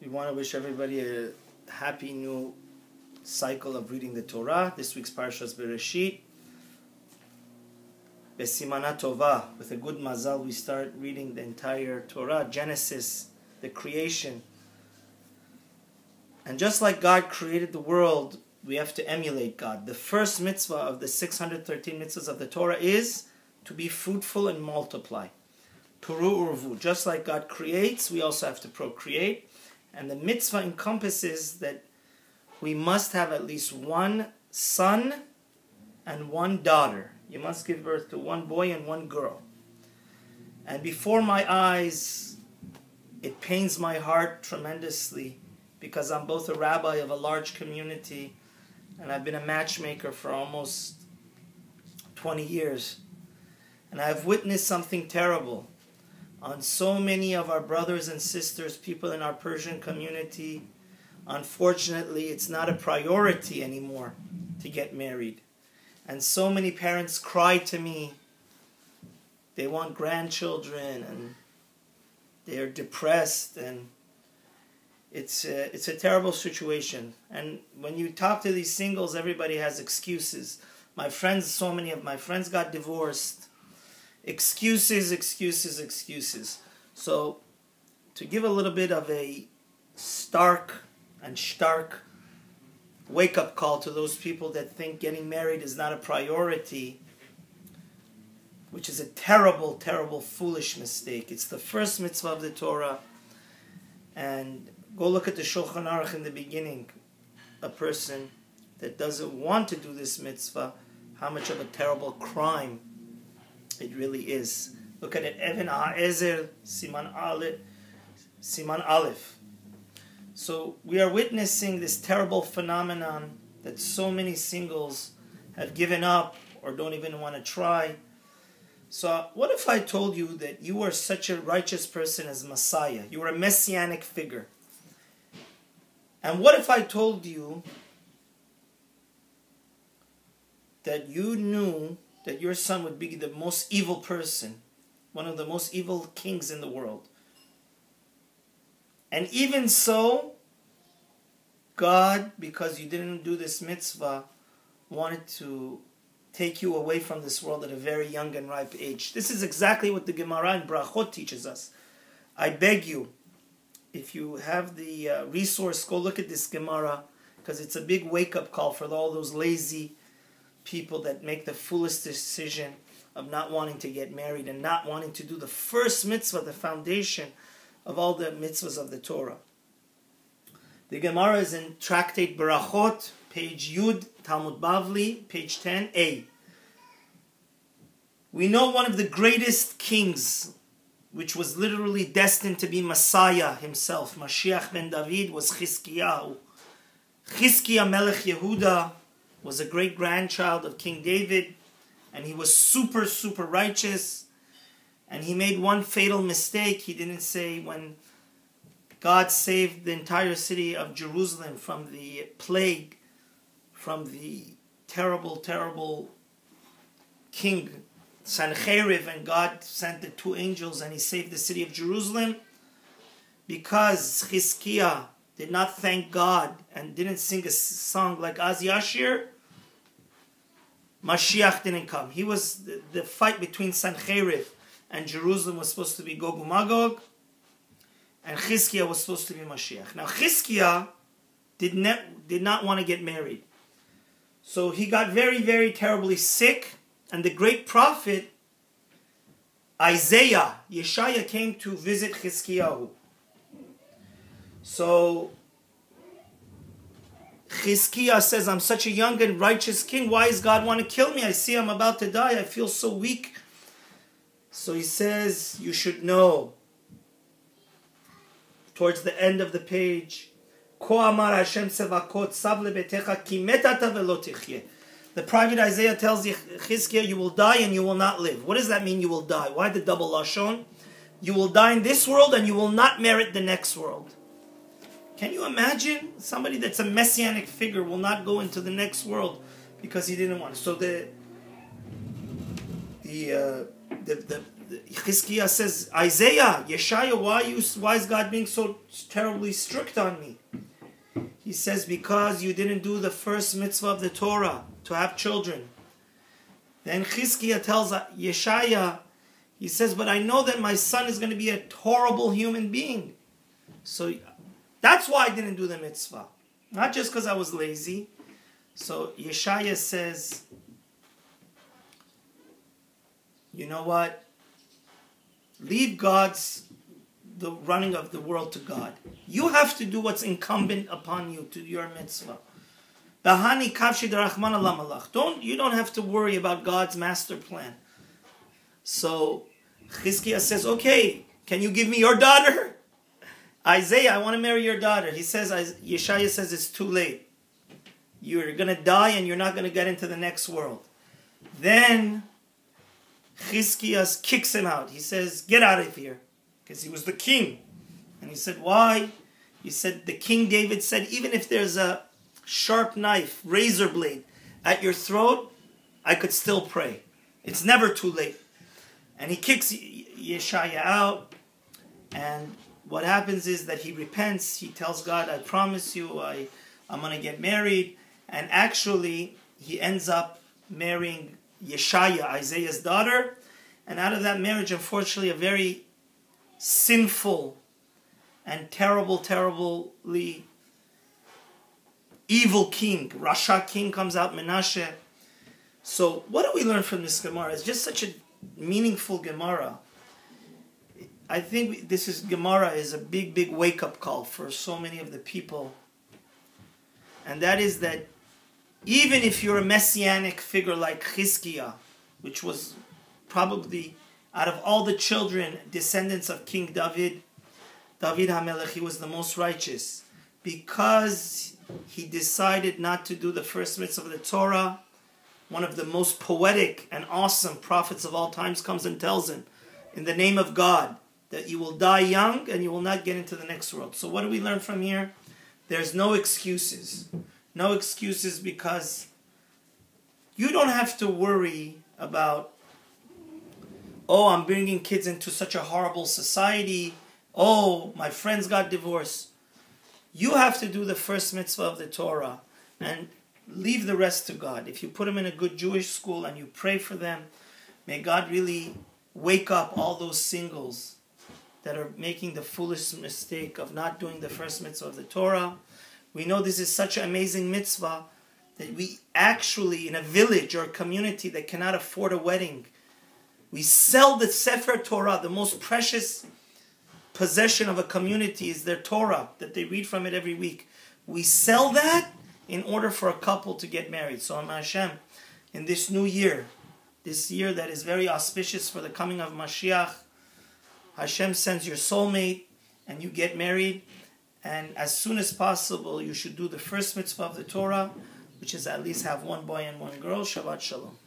We want to wish everybody a happy new cycle of reading the Torah. This week's Parasha is Beresheit. Besimana Tova, with a good mazal, we start reading the entire Torah, Genesis, the creation. And just like God created the world, we have to emulate God. The first mitzvah of the 613 mitzvahs of the Torah is to be fruitful and multiply. Puru urvu. Just like God creates, we also have to procreate. And the mitzvah encompasses that we must have at least one son and one daughter. You must give birth to one boy and one girl. And before my eyes, it pains my heart tremendously because I'm both a rabbi of a large community and I've been a matchmaker for almost 20 years. And I've witnessed something terrible on so many of our brothers and sisters, people in our Persian community. Unfortunately, it's not a priority anymore to get married. And so many parents cry to me. They want grandchildren and they're depressed, and it's a terrible situation. And when you talk to these singles, everybody has excuses. My friends, so many of my friends got divorced. Excuses, excuses, excuses. So, to give a little bit of a stark wake-up call to those people that think getting married is not a priority, which is a terrible, terrible, foolish mistake. It's the first mitzvah of the Torah. And go look at the Shulchan Aruch in the beginning. A person that doesn't want to do this mitzvah, how much of a terrible crime it really is. Look at it, Even HaEzer, Siman Aleph. So we are witnessing this terrible phenomenon that so many singles have given up or don't even want to try. So what if I told you that you were such a righteous person as Messiah? You were a messianic figure. And what if I told you that you knew that your son would be the most evil person, one of the most evil kings in the world? And even so, God, because you didn't do this mitzvah, wanted to take you away from this world at a very young and ripe age. This is exactly what the Gemara in Berachot teaches us. I beg you, if you have the resource, go look at this Gemara, because it's a big wake-up call for all those lazy people that make the foolish decision of not wanting to get married and not wanting to do the first mitzvah, the foundation of all the mitzvahs of the Torah. The Gemara is in Tractate Berachot, page Yud, Talmud Bavli, page 10a. We know one of the greatest kings, which was literally destined to be Messiah himself, Mashiach ben David, was Hizkiya. Hizkiya Melech Yehuda was a great-grandchild of King David, and he was super, super righteous. And he made one fatal mistake. He didn't say when God saved the entire city of Jerusalem from the plague, from the terrible, terrible king Sancheriv, and God sent the two angels and he saved the city of Jerusalem. Because Hizkiya did not thank God and didn't sing a song like Az Yashir, Mashiach didn't come. He was the fight between Sancheriv and Jerusalem was supposed to be Gog and Magog, and Hizkiya was supposed to be Mashiach. Now Hizkiya did not want to get married. So he got very, very terribly sick, and the great prophet Isaiah, Yeshaya, came to visit Hizkiyahu. So Hizkiya says, I'm such a young and righteous king. Why does God want to kill me? I see I'm about to die. I feel so weak. So he says, you should know, towards the end of the page, the prophet Isaiah tells Hizkiya, you will die and you will not live. What does that mean, you will die? Why the double lashon? You will die in this world and you will not merit the next world. Can you imagine? Somebody that's a messianic figure will not go into the next world because he didn't want to. So the Hizkiya says, Isaiah, Yeshaya, why is God being so terribly strict on me? He says, because you didn't do the first mitzvah of the Torah, to have children. Then Hizkiya tells Yeshaya, he says, but I know that my son is going to be a horrible human being. So that's why I didn't do the mitzvah. Not just because I was lazy. So Yeshaya says, you know what? Leave the running of the world to God. You have to do what's incumbent upon you to your mitzvah. You don't have to worry about God's master plan. So Hizkiya says, okay, can you give me your daughter? Isaiah, I want to marry your daughter. Yeshaya says it's too late. You're going to die and you're not going to get into the next world. Then Hizkiya kicks him out. He says, get out of here. Because he was the king. And he said, why? He said, the King David said, even if there's a sharp knife, razor blade, at your throat, I could still pray. It's never too late. And he kicks Yeshaya out. And what happens is that he repents. He tells God, I promise you, I'm going to get married. And actually, he ends up marrying Yeshaya, Isaiah's daughter. And out of that marriage, unfortunately, a very sinful and terribly evil king, Rasha king, comes out, Menashe. So what do we learn from this Gemara? It's just such a meaningful Gemara. I think this Gemara is a big wake-up call for so many of the people. And that is that even if you're a messianic figure like Hizkiya, which was probably out of all the children, descendants of King David HaMelech, he was the most righteous. Because he decided not to do the first mitzvah of the Torah, one of the most poetic and awesome prophets of all times comes and tells him, in the name of God, that you will die young and you will not get into the next world. So what do we learn from here? There's no excuses. No excuses, because you don't have to worry about, oh, I'm bringing kids into such a horrible society. Oh, my friends got divorced. You have to do the first mitzvah of the Torah and leave the rest to God. If you put them in a good Jewish school and you pray for them, may God really wake up all those singles that are making the foolish mistake of not doing the first mitzvah of the Torah. We know this is such an amazing mitzvah that we actually, in a village or a community that cannot afford a wedding, we sell the Sefer Torah, the most precious possession of a community is their Torah, that they read from it every week. We sell that in order for a couple to get married. So Hashem, in this new year, this year that is very auspicious for the coming of Mashiach, Hashem sends your soulmate and you get married. And as soon as possible, you should do the first mitzvah of the Torah, which is at least have one boy and one girl. Shabbat Shalom.